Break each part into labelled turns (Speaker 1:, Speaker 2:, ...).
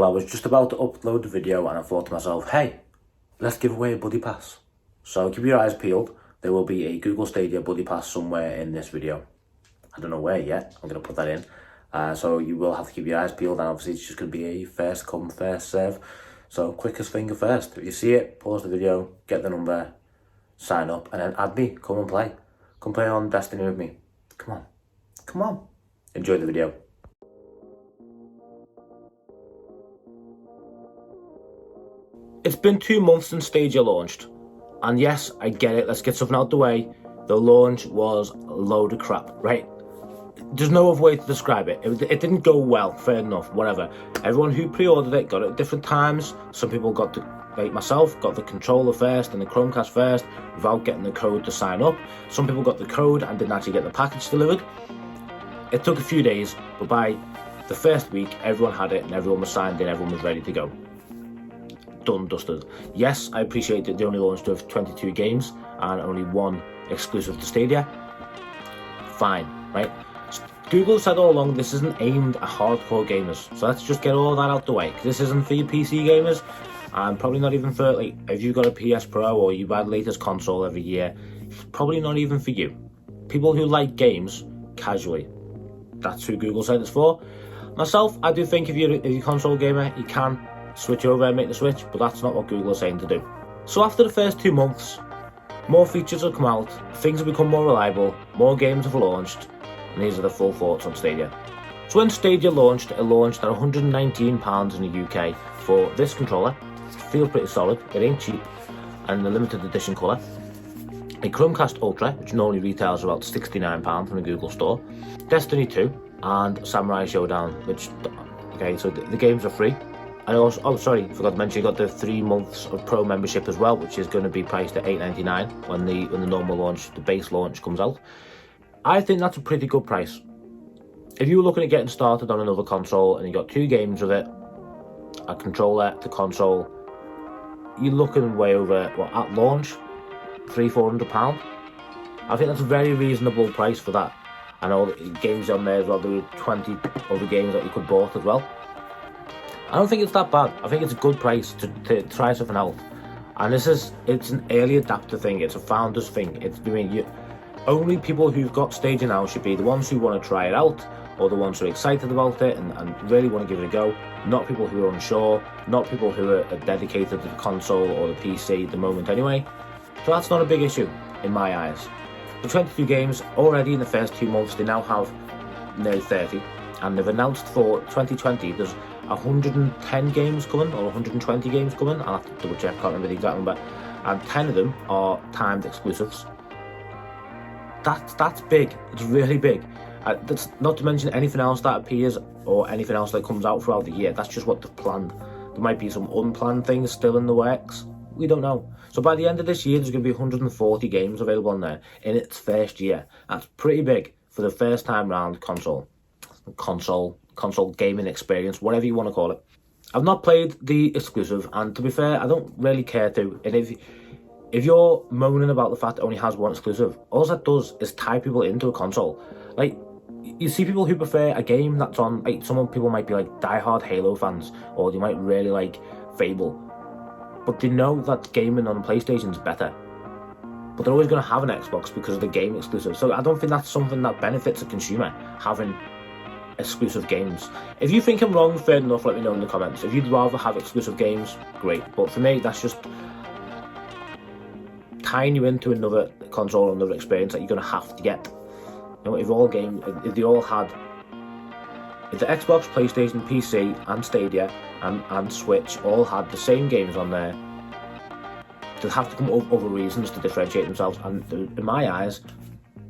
Speaker 1: Well, I was just about to upload the video and I thought to myself, hey, let's give away a buddy pass. So keep your eyes peeled. There will be a Google Stadia buddy pass somewhere in this video. I don't know where yet. I'm going to put that in. So you will have to keep your eyes peeled, and obviously it's just going to be a first come, first serve. So quickest finger first. If you see it, pause the video, get the number, sign up, and then add me. Come and play. Come play on Destiny with me. Come on. Come on. Enjoy the video. It's been 2 months since Stadia launched. And yes, I get it. Let's get something out the way. The launch was a load of crap, right? There's no other way to describe it. It didn't go well, fair enough, whatever. Everyone who pre-ordered it got it at different times. Some people got like myself, got the controller first and the Chromecast first without getting the code to sign up. Some people got the code and didn't actually get the package delivered. It took a few days, but by the first week, everyone had it and everyone was signed in, everyone was ready to go. Done, dusted. Yes, I appreciate that they only launched with 22 games and only one exclusive to Stadia. Fine, right? Google said all along this isn't aimed at hardcore gamers, so let's just get all that out the way. This isn't for your PC gamers, and probably not even for, like, if you've got a PS Pro or you buy the latest console every year, it's probably not even for you. People who like games casually, that's who Google said it's for. Myself, I do think if you're a console gamer, you can switch over and make the switch, but that's not what Google is saying to do. So after the first 2 months, more features have come out, things have become more reliable, more games have launched, and these are the full thoughts on Stadia. So when Stadia launched, it launched at £119 in the UK for this controller. It feels pretty solid, it ain't cheap, and the limited edition colour. A Chromecast Ultra, which normally retails about £69 from the Google store. Destiny 2 and Samurai Showdown, which, okay, so the games are free. I also, forgot to mention, you got the 3 months of Pro membership as well, which is going to be priced at $8.99 when the normal launch, the base launch, comes out. I think that's a pretty good price. If you were looking at getting started on another console and you got 2 games with it, a controller, the console, you're looking way over, what, at launch, £300-400. I think that's a very reasonable price for that. And all the games on there as well, there were 20 other games that you could bought as well. I don't think it's that bad. I think it's a good price to try something out. And it's an early adapter thing. It's a founder's thing. Only people who've got Stadia now should be the ones who want to try it out, or the ones who are excited about it and really want to give it a go. Not people who are unsure, not people who are dedicated to the console or the PC at the moment anyway. So that's not a big issue in my eyes. The 22 games already in the first 2 months, they now have nearly 30. And they've announced for 2020 there's 110 games coming, or 120 games coming. I'll have to double check, can't remember the exact number. And 10 of them are timed exclusives. That's big. It's really big. That's not to mention anything else that appears or anything else that comes out throughout the year. That's just what they've planned. There might be some unplanned things still in the works. We don't know. So by the end of this year, there's going to be 140 games available on there in its first year. That's pretty big for the first time round console gaming experience, whatever you want to call it. I've not played the exclusive, and to be fair, I don't really care to. And if you're moaning about the fact it only has one exclusive, all that does is tie people into a console. Like, you see people who prefer a game that's on, like, people might be like diehard Halo fans, or they might really like Fable, but they know that gaming on PlayStation is better. But they're always going to have an Xbox because of the game exclusive. So I don't think that's something that benefits a consumer, having exclusive games. If you think I'm wrong, fair enough, let me know in the comments. If you'd rather have exclusive games, great. But for me, that's just tying you into another console, another experience that you're going to have to get. You know, if the Xbox, PlayStation, PC, and Stadia, and Switch all had the same games on there, they'll have to come up with other reasons to differentiate themselves. And in my eyes,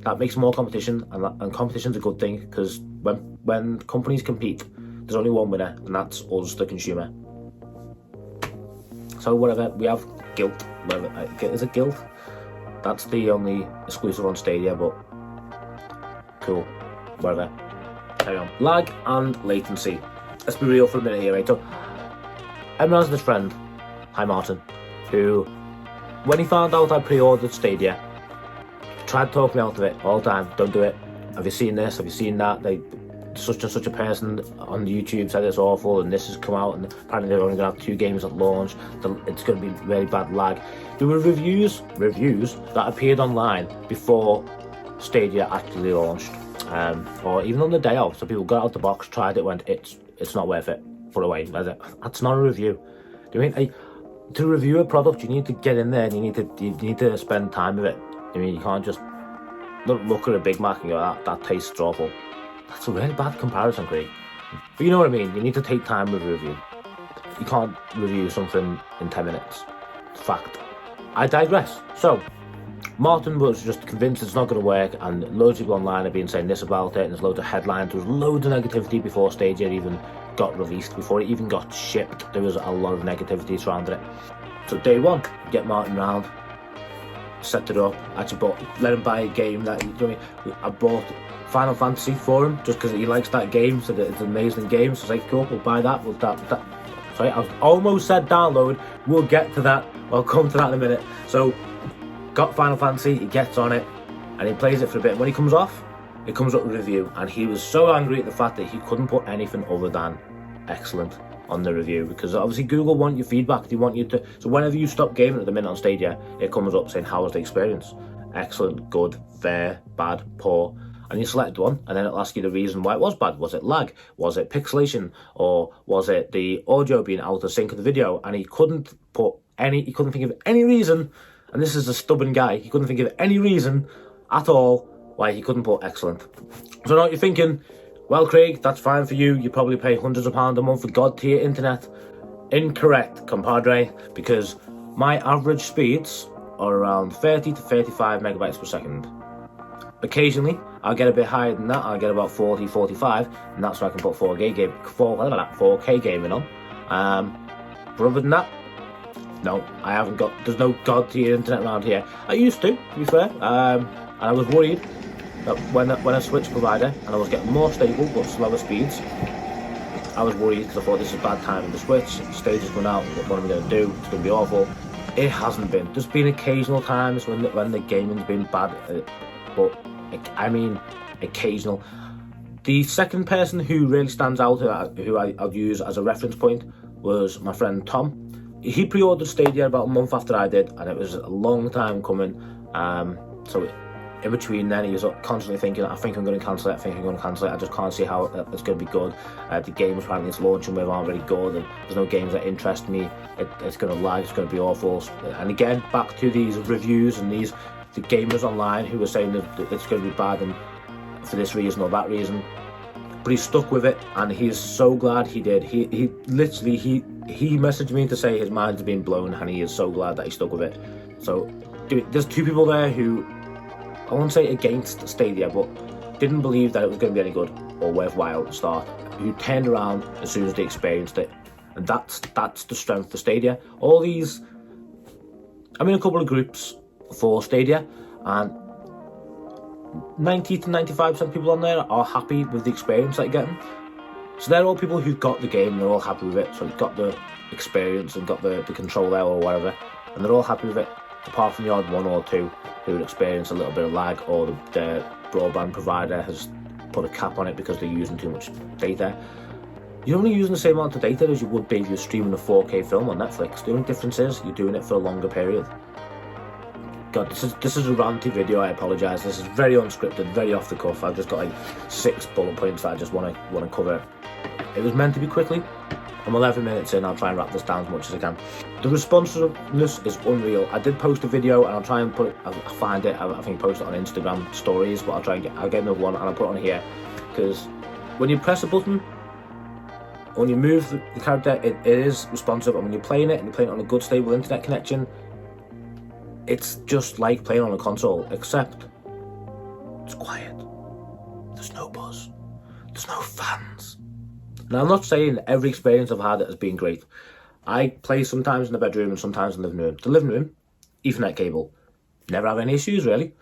Speaker 1: that makes more competition, and competition's a good thing, because when companies compete, there's only one winner, and that's us, the consumer. So whatever, we have Guilt. Is it Guilt? That's the only exclusive on Stadia, but cool. Whatever. Carry on. Lag and latency. Let's be real for a minute here, right? So, everyone has this friend, hi Martin, who, when he found out I pre-ordered Stadia, tried to talk me out of it all the time. Don't do it. Have you seen this? Have you seen that? such and such a person on YouTube said it's awful, and this has come out, and apparently they're only going to have 2 games at launch. It's going to be really bad lag. There were reviews that appeared online before Stadia actually launched, or even on the day of. So people got out the box, tried it, went, it's not worth it, put away. That's not a review. Do you mean to review a product, you need to get in there and you need to spend time with it. I mean, you can't just look at a Big Mac and go, that tastes awful. That's a really bad comparison, Craig. But you know what I mean? You need to take time with a review. You can't review something in 10 minutes. Fact. I digress. So, Martin was just convinced it's not going to work, and loads of people online have been saying this about it, and there's loads of headlines. There was loads of negativity before Stadia even got released, before it even got shipped. There was a lot of negativity surrounding it. So day one, get Martin round, set it up. Actually let him buy a game that, I bought Final Fantasy for him just because he likes that game, so that it's an amazing game. So it's like, cool, we'll buy that. Sorry, I almost said download. We'll get to that. I'll come to that in a minute. So, got Final Fantasy, he gets on it, and he plays it for a bit. When he comes off, it comes up with a review, and he was so angry at the fact that he couldn't put anything other than excellent on the review, because obviously Google want your feedback. They want you to, so whenever you stop gaming at the minute on Stadia, it comes up saying, how was the experience? Excellent, good, fair, bad, poor. And you select one, and then it'll ask you the reason why it was bad. Was it lag? Was it pixelation? Or was it the audio being out of sync of the video? And he couldn't think of any reason, and this is a stubborn guy, he couldn't think of any reason at all why he couldn't put excellent. So now you're thinking, well, Craig, that's fine for you. You probably pay hundreds of pounds a month for God tier internet. Incorrect, compadre, because my average speeds are around 30 to 35 megabytes per second. Occasionally, I'll get a bit higher than that. I'll get about 40, 45, and that's where I can put 4K gaming on. But other than that, no, I haven't got, there's no God tier internet around here. I used to be fair, and I was worried that when I switched provider and I was getting more stable but slower speeds, I was worried because I thought this is bad timing to switch. The stage is going out, what am I going to do? It's going to be awful. It hasn't been. There's been occasional times when the gaming's been bad, but I mean occasional. The second person who really stands out, who I'll use as a reference point, was my friend Tom. He pre-ordered Stadia about a month after I did, and it was a long time coming. So in between then, he was constantly thinking, I think I'm going to cancel it, I just can't see how it's going to be good. The games apparently it's launching with aren't really good, and there's no games that interest me. It's going to lag, it's going to be awful. And again, back to these reviews and the gamers online who were saying that it's going to be bad and for this reason or that reason. But he stuck with it, and he's so glad he did. He literally messaged me to say his mind's been blown, and he is so glad that he stuck with it. So there's 2 people there who, I won't say against Stadia, but didn't believe that it was going to be any good or worthwhile to start, who turned around as soon as they experienced it. And that's the strength of Stadia. I'm in a couple of groups for Stadia, and 90 to 95% of people on there are happy with the experience that you're getting. So they're all people who've got the game, they're all happy with it, so they've got the experience and got the control there or whatever, and they're all happy with it, apart from the odd 1 or 2 who would experience a little bit of lag, or the broadband provider has put a cap on it because they're using too much data. You're only using the same amount of data as you would be if you're streaming a 4K film on Netflix. The only difference is you're doing it for a longer period. God, this is a ranty video, I apologise. This is very unscripted, very off the cuff. I've just got like 6 bullet points that I just want to cover. It was meant to be quickly. I'm 11 minutes in, I'll try and wrap this down as much as I can. The responsiveness is unreal. I did post a video, and I'll try and put it, I'll find it, I think post it on Instagram stories, but I'll get another one and I'll put it on here. Because when you press a button, when you move the character, it is responsive, and when you're playing it, and you're playing it on a good stable internet connection, it's just like playing on a console, except it's quiet. There's no buzz. There's no fans. Now, I'm not saying that every experience I've had has been great. I play sometimes in the bedroom and sometimes in the living room. The living room, Ethernet cable. Never have any issues, really.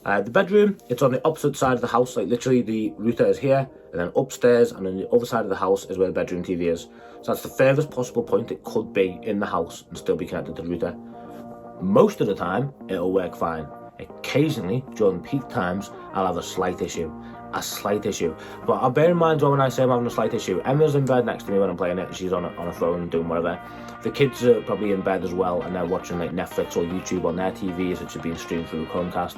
Speaker 1: The bedroom, it's on the opposite side of the house. Like, literally, the router is here, and then upstairs, and on the other side of the house is where the bedroom TV is. So that's the furthest possible point it could be in the house and still be connected to the router. Most of the time, it'll work fine. Occasionally, during peak times, I'll have a slight issue. a slight issue. But I'll bear in mind when I say I'm having a slight issue, Emma's in bed next to me when I'm playing it, and she's on a phone doing whatever. The kids are probably in bed as well, and they're watching like Netflix or YouTube on their TVs, which are being streamed through Chromecast.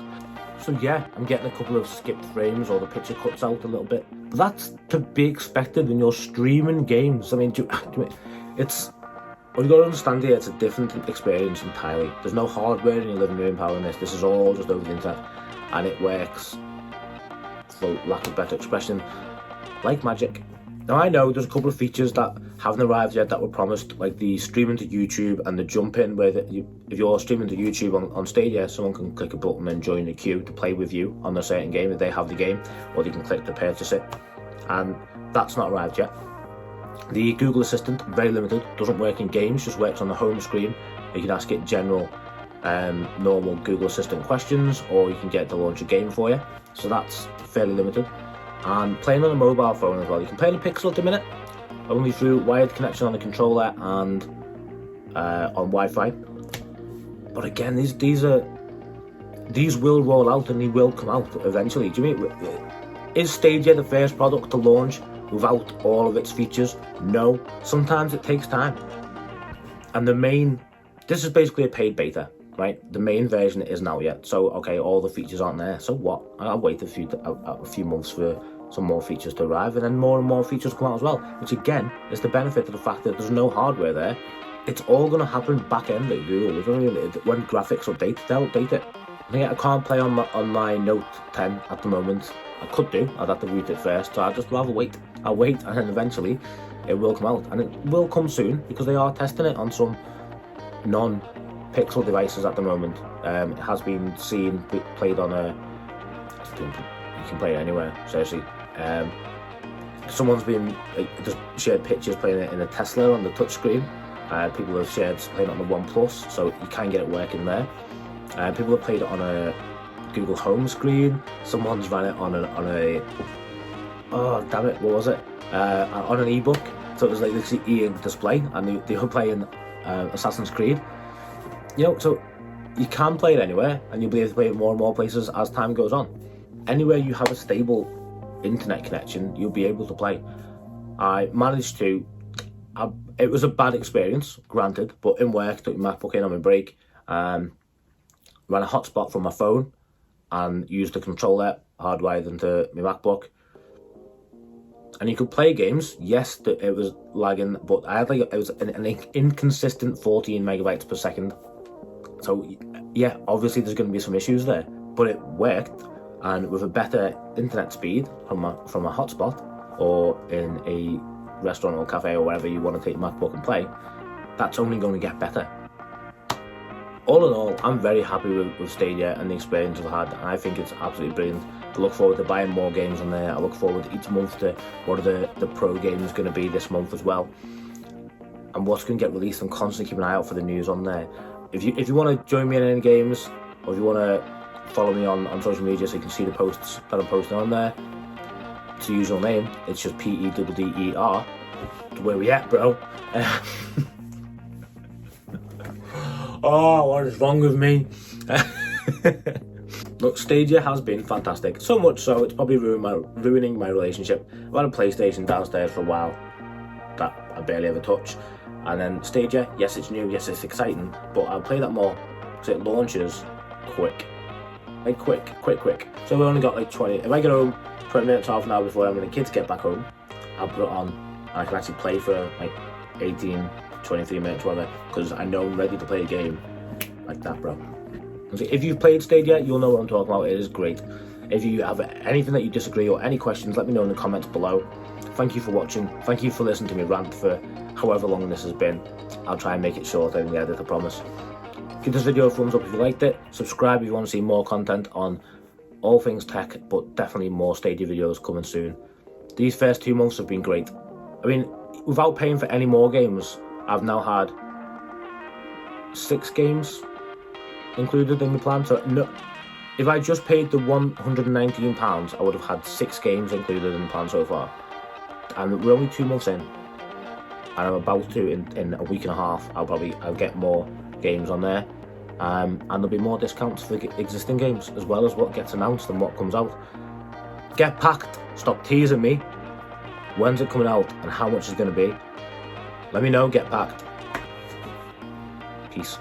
Speaker 1: So yeah, I'm getting a couple of skipped frames, or the picture cuts out a little bit. But that's to be expected when you're streaming games. I mean, it's... What you got to understand here, it's a different experience entirely. There's no hardware in your living room powering this. This is all just over the internet, and it works, for lack of better expression, like magic. Now I know there's a couple of features that haven't arrived yet that were promised, like the streaming to YouTube and the jump in, where if you're streaming to YouTube on Stadia, someone can click a button and join the queue to play with you on a certain game if they have the game, or they can click to purchase it, and that's not arrived yet. The Google Assistant, very limited, doesn't work in games, just works on the home screen. You can ask it general, normal Google Assistant questions, or you can get it to launch a game for you. So that's fairly limited. And playing on a mobile phone as well. You can play on a Pixel at the minute, only through wired connection on the controller and on Wi-Fi. But again, these will roll out and they will come out eventually. Do you mean, is Stadia the first product to launch without all of its features? No. Sometimes it takes time. And this is basically a paid beta, right? The main version isn't out yet. So, okay, all the features aren't there. So what? I'll wait a few months for some more features to arrive, and then more and more features come out as well, which again is the benefit of the fact that there's no hardware there. It's all going to happen back end at Google. When graphics update, they'll update it. I can't play on my Note 10 at the moment. I could do, I'd have to root it first, so I'd just rather wait. I'll wait, and then eventually it will come out, and it will come soon because they are testing it on some non-Pixel devices at the moment. It has been played on you can play it anywhere, seriously. Someone's been just shared pictures playing it in a Tesla on the touchscreen. People have shared playing it on the OnePlus, so you can get it working there. People have played it on a Google Home screen. Someone's ran it on a oh damn it, what was it? On an ebook. So it was like this e-ink display, and they were playing Assassin's Creed. So you can play it anywhere, and you'll be able to play it more and more places as time goes on. Anywhere you have a stable internet connection, you'll be able to play. I managed to. It was a bad experience, granted, but in work, took my MacBook in on my break, ran a hotspot from my phone, and used the controller hardwired into my MacBook. And you could play games. Yes, it was lagging, but I had it was an inconsistent 14 megabytes per second. So yeah, obviously there's going to be some issues there, but it worked. And with a better internet speed from a hotspot, or in a restaurant or cafe or wherever you want to take your MacBook and play, that's only going to get better. All in all, I'm very happy with Stadia and the experience I've had, and I think it's absolutely brilliant. I look forward to buying more games on there. I look forward each month to what are the pro games going to be this month as well, and what's going to get released. I'm constantly keeping an eye out for the news on there. If you want to join me in any games, or if you want to follow me on social media so you can see the posts that I'm posting on there, it's the usual name. It's just Pedder. Where we at, bro? Oh, what is wrong with me? Look, Stadia has been fantastic. So much so, it's probably ruining my relationship. I've had a PlayStation downstairs for a while that I barely ever touch. And then Stadia, yes, it's new, yes, it's exciting, but I'll play that more because it launches quick. Like quick. So we only got like 20. If I get home 20 minutes, half an hour before the kids get back home, I'll put it on and I can actually play for like 18, 23 minutes, whatever, because I know I'm ready to play a game like that, bro. If you've played Stadia, you'll know what I'm talking about. It is great. If you have anything that you disagree or any questions, let me know in the comments below. Thank you for watching. Thank you for listening to me rant for however long this has been. I'll try and make it shorter in the edit, I promise. Give this video a thumbs up if you liked it. Subscribe if you want to see more content on all things tech, but definitely more Stadia videos coming soon. These first 2 months have been great. I mean, without paying for any more games, I've now had 6 games included in the plan. So no, if I just paid the £119, I would have had 6 games included in the plan so far. And we're only 2 months in, and I'm about to, in a week and a half, I'll get more games on there, and there'll be more discounts for existing games as well as what gets announced and what comes out. Get packed. Stop teasing me. When's it coming out and how much is it going to be? Let me know. Get packed. Peace.